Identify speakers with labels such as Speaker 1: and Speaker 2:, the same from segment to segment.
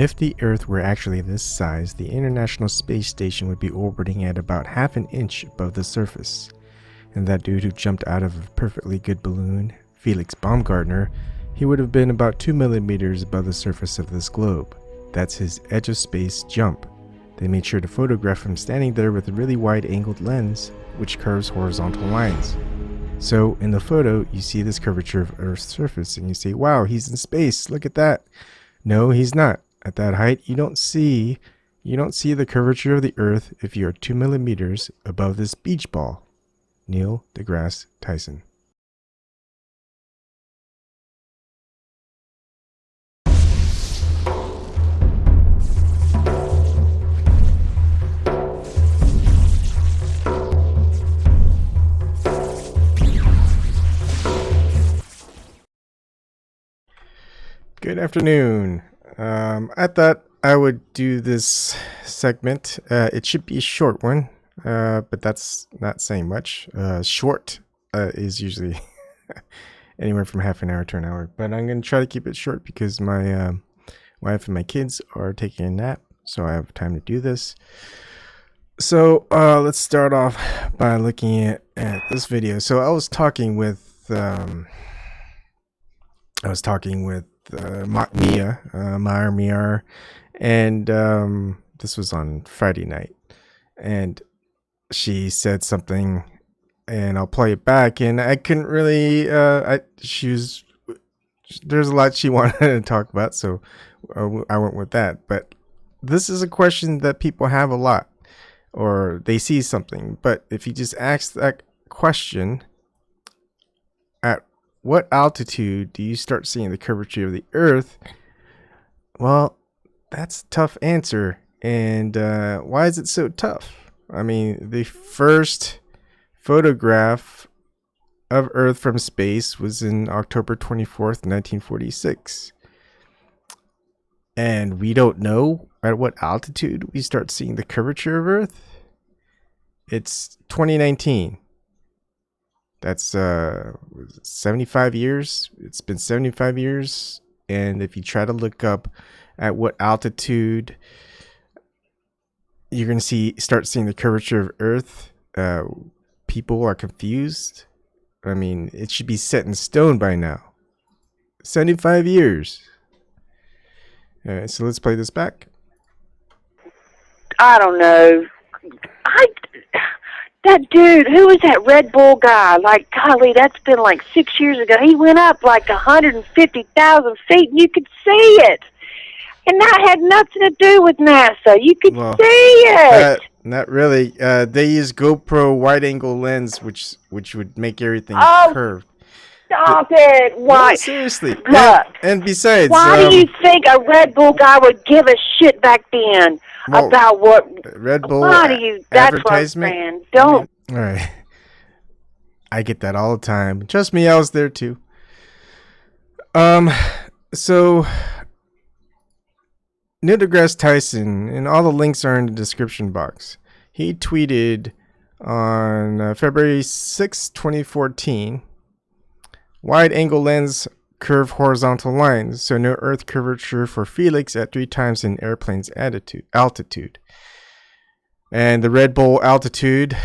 Speaker 1: If the Earth were actually this size, the International Space Station would be orbiting at about half an inch above the surface. And that dude who jumped out of a perfectly good balloon, Felix Baumgartner, he would have been about 2 millimeters above the surface of this globe. That's his edge of space jump. They made sure to photograph him standing there with a really wide angled lens, which curves horizontal lines. So in the photo, you see this curvature of Earth's surface and you say, wow, he's in space, look at that. No, he's not. At that height, you don't see the curvature of the Earth if you're 2 millimeters above this beach ball. Neil deGrasse Tyson. Good afternoon. I thought I would do this segment. It should be a short one, but that's not saying much. Short is usually anywhere from half an hour to an hour, but I'm going to try to keep it short because my wife and my kids are taking a nap, so I have time to do this. So let's start off by looking at this video. So I was talking with Mia, and this was on Friday night, and she said something, and I'll play it back, and I couldn't really, there's a lot she wanted to talk about, so I went with that. But this is a question that people have a lot, or they see something, but if you just ask that question, at what altitude do you start seeing the curvature of the Earth? Well, that's a tough answer. And why is it so tough? I mean, the first photograph of Earth from space was in October 24th, 1946. And we don't know at what altitude we start seeing the curvature of Earth. It's 2019. That's 75 years. It's been 75 years. And if you try to look up at what altitude you're going to start seeing the curvature of Earth, people are confused. I mean, it should be set in stone by now. 75 years. So let's play this back.
Speaker 2: I don't know. That dude, who was that Red Bull guy? Like, golly, that's been like 6 years ago. He went up like 150,000 feet, and you could see it. And that had nothing to do with NASA. You could see it.
Speaker 1: Not really. They use GoPro wide-angle lens, which would make everything curved.
Speaker 2: Stop it! Why?
Speaker 1: No, seriously.
Speaker 2: Look.
Speaker 1: And besides,
Speaker 2: why do you think a Red Bull guy would give a shit back then? About what
Speaker 1: Red Bull
Speaker 2: that's what I'm saying. Don't.
Speaker 1: All right. I get that all the time. Trust me, I was there too. So Neil deGrasse Tyson, and all the links are in the description box. He tweeted on February 6, 2014, wide angle lens curve horizontal lines, so no Earth curvature for Felix at 3 times an airplane's altitude. And the Red Bull altitude,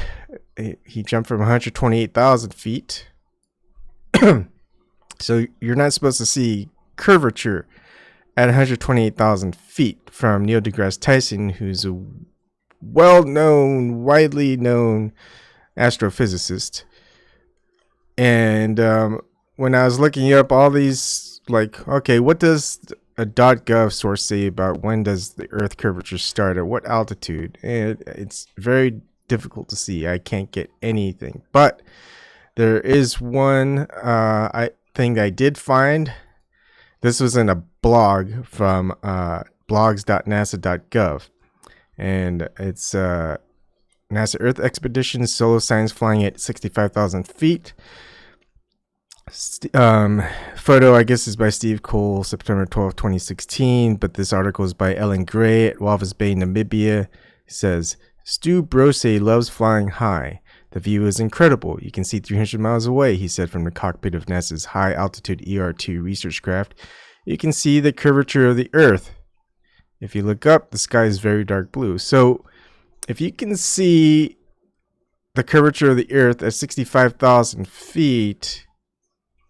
Speaker 1: he jumped from 128,000 feet. So you're not supposed to see curvature at 128,000 feet from Neil deGrasse Tyson, who's a well-known, widely known astrophysicist. And when I was looking up all these, like, okay, what does a .gov source say about when does the Earth curvature start at what altitude? And it's very difficult to see. I can't get anything. But there is one thing I did find. This was in a blog from blogs.nasa.gov. And it's NASA Earth Expedition Solo Science flying at 65,000 feet. Photo, I guess, is by Steve Cole, September 12, 2016, but this article is by Ellen Gray at Walvis Bay, Namibia. It says, Stu Brose loves flying high. The view is incredible. You can see 300 miles away, he said from the cockpit of NASA's high-altitude ER-2 research craft. You can see the curvature of the Earth. If you look up, the sky is very dark blue. So if you can see the curvature of the Earth at 65,000 feet,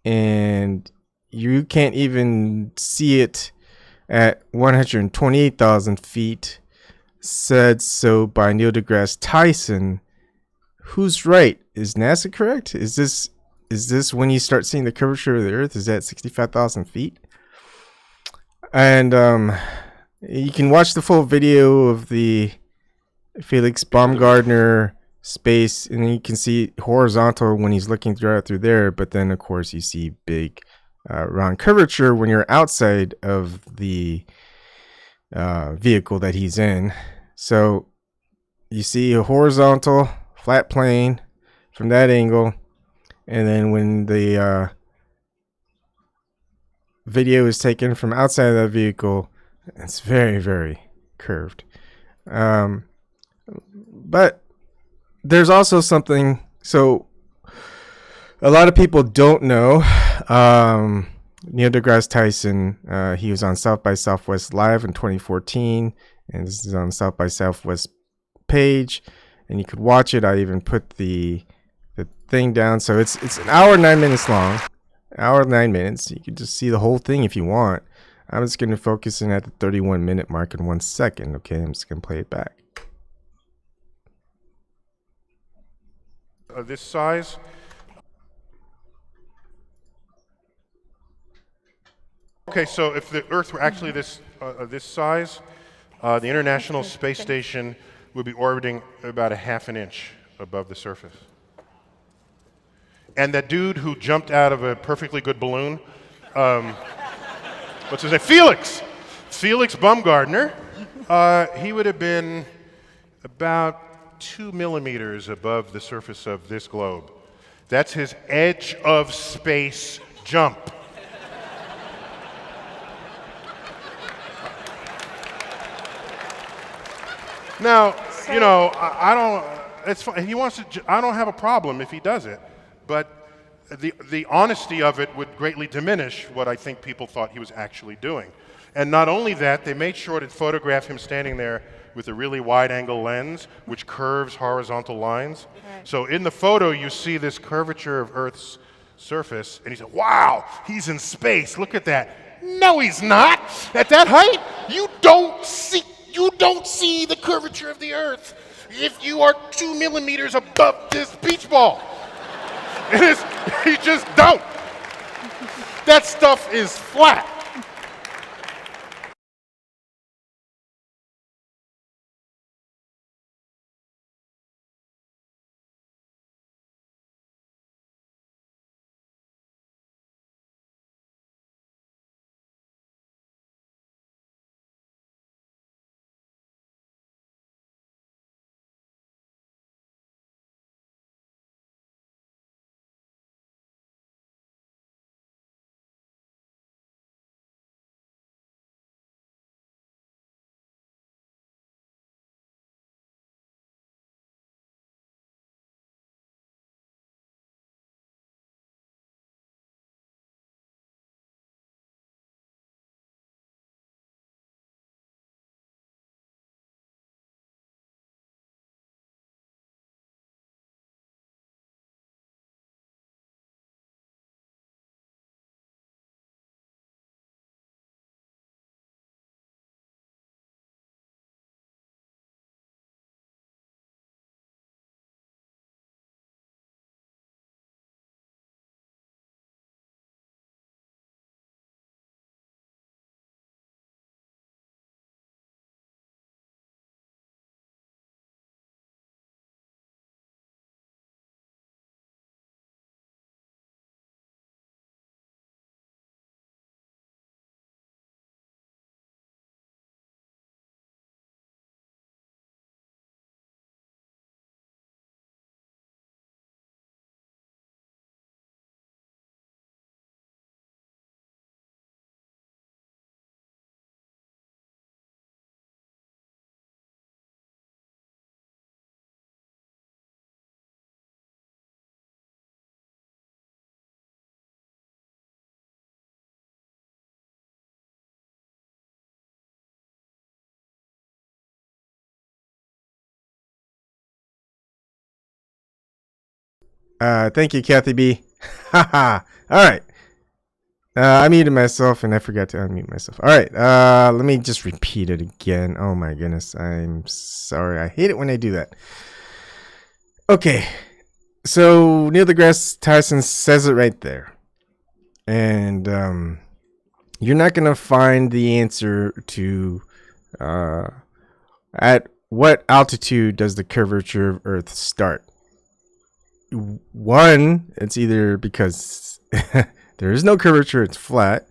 Speaker 1: and you can't even see it at 128,000 feet, said so by Neil deGrasse Tyson. Who's right? Is NASA correct? Is this when you start seeing the curvature of the Earth? Is that 65,000 feet? And you can watch the full video of the Felix Baumgartner space, and you can see horizontal when he's looking through there. But then, of course, you see big round curvature when you're outside of the vehicle that he's in. So you see a horizontal flat plane from that angle, and then when the video is taken from outside of that vehicle, it's very, very curved. But there's also something, so a lot of people don't know. Neil deGrasse Tyson, he was on South by Southwest Live in 2014, and this is on South by Southwest page, and you could watch it. I even put the thing down, so it's an hour and 9 minutes long. Hour and 9 minutes. You can just see the whole thing if you want. I'm just going to focus in at the 31-minute mark in 1 second. Okay, I'm just going to play it back.
Speaker 3: This size. Okay, so if the Earth were actually this size, the International Space Station would be orbiting about a half an inch above the surface. And that dude who jumped out of a perfectly good balloon, what's his name? Felix Baumgartner. He would have been about 2 millimeters above the surface of this globe. That's his edge of space jump. Now, you know, I don't. It's fine. He wants to. I don't have a problem if he does it, but the honesty of it would greatly diminish what I think people thought he was actually doing. And not only that, they made sure to photograph him standing there with a really wide-angle lens, which curves horizontal lines. Right. So in the photo, you see this curvature of Earth's surface, and he said, "Wow, he's in space. Look at that." No, he's not. At that height, you don't see the curvature of the Earth if you are 2 millimeters above this beach ball. You just don't. That stuff is flat.
Speaker 1: Thank you, Kathy B. Haha. All right. I muted myself and I forgot to unmute myself. All right. Let me just repeat it again. Oh my goodness. I'm sorry. I hate it when I do that. Okay. So Neil deGrasse Tyson says it right there. And you're not going to find the answer to at what altitude does the curvature of Earth start? One, it's either because there is no curvature, it's flat.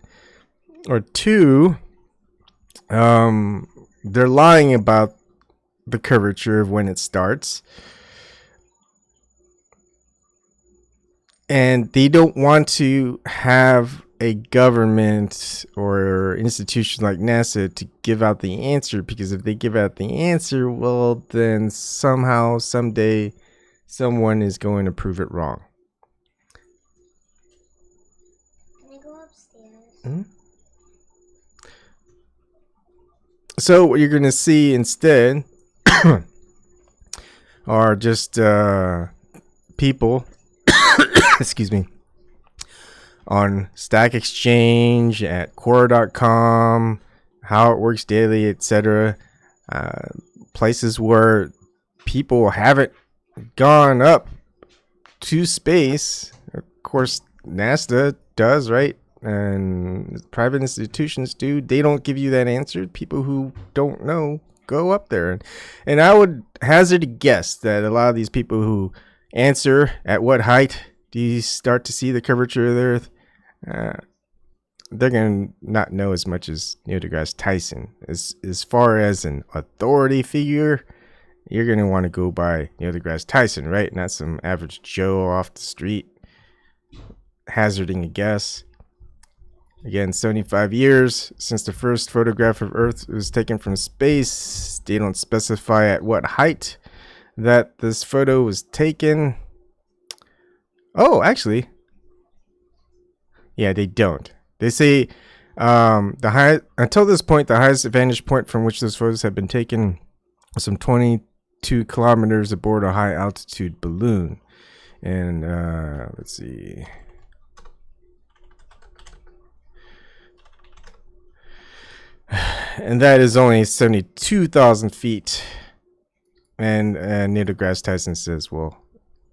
Speaker 1: Or two, they're lying about the curvature of when it starts. And they don't want to have a government or institution like NASA to give out the answer, because if they give out the answer, well, then somehow, someday, someone is going to prove it wrong.
Speaker 4: Can I go upstairs?
Speaker 1: Mm-hmm. So what you're going to see instead are just people, excuse me, on Stack Exchange, at Quora.com, How It Works Daily, etc. Places where people haven't gone up to space. Of course, NASA does, right? And private institutions do. They don't give you that answer. People who don't know go up there. And I would hazard a guess that a lot of these people who answer at what height do you start to see the curvature of the Earth, they're going to not know as much as Neil deGrasse Tyson. As far as an authority figure, you're going to want to go by Neil deGrasse Tyson, right? Not some average Joe off the street hazarding a guess. Again, 75 years since the first photograph of Earth was taken from space. They don't specify at what height that this photo was taken. Oh, actually, yeah, they don't. They say until this point, the highest vantage point from which those photos have been taken was some 22 kilometers aboard a high altitude balloon. And let's see. And that is only 72,000 feet. And Neil deGrasse Tyson says, well,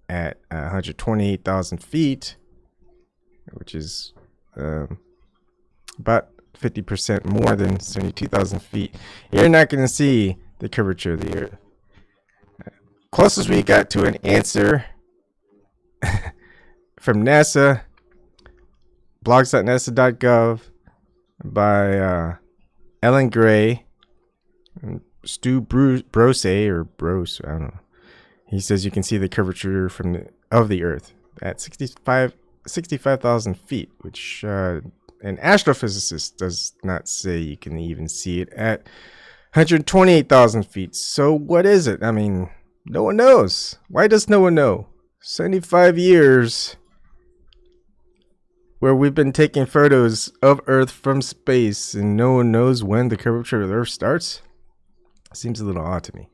Speaker 1: at 128,000 feet, which is about 50% more than 72,000 feet, you're not going to see the curvature of the Earth. Closest we got to an answer from NASA, blogs.nasa.gov, by Ellen Gray and Stu Brose, or Brose, I don't know. He says you can see the curvature of the Earth at 65,000 feet, which an astrophysicist does not say you can even see it at 128,000 feet. So what is it? I mean, no one knows. Why does no one know? 75 years where we've been taking photos of Earth from space and no one knows when the curvature of the Earth starts? Seems a little odd to me.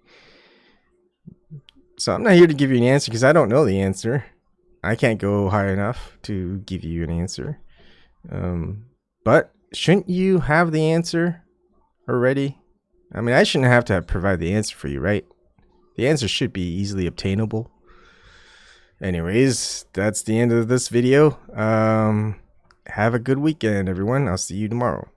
Speaker 1: So I'm not here to give you an answer because I don't know the answer. I can't go high enough to give you an answer. But shouldn't you have the answer already? I mean, I shouldn't have to provide the answer for you, right? The answer should be easily obtainable. Anyways, that's the end of this video. Have a good weekend, everyone. I'll see you tomorrow.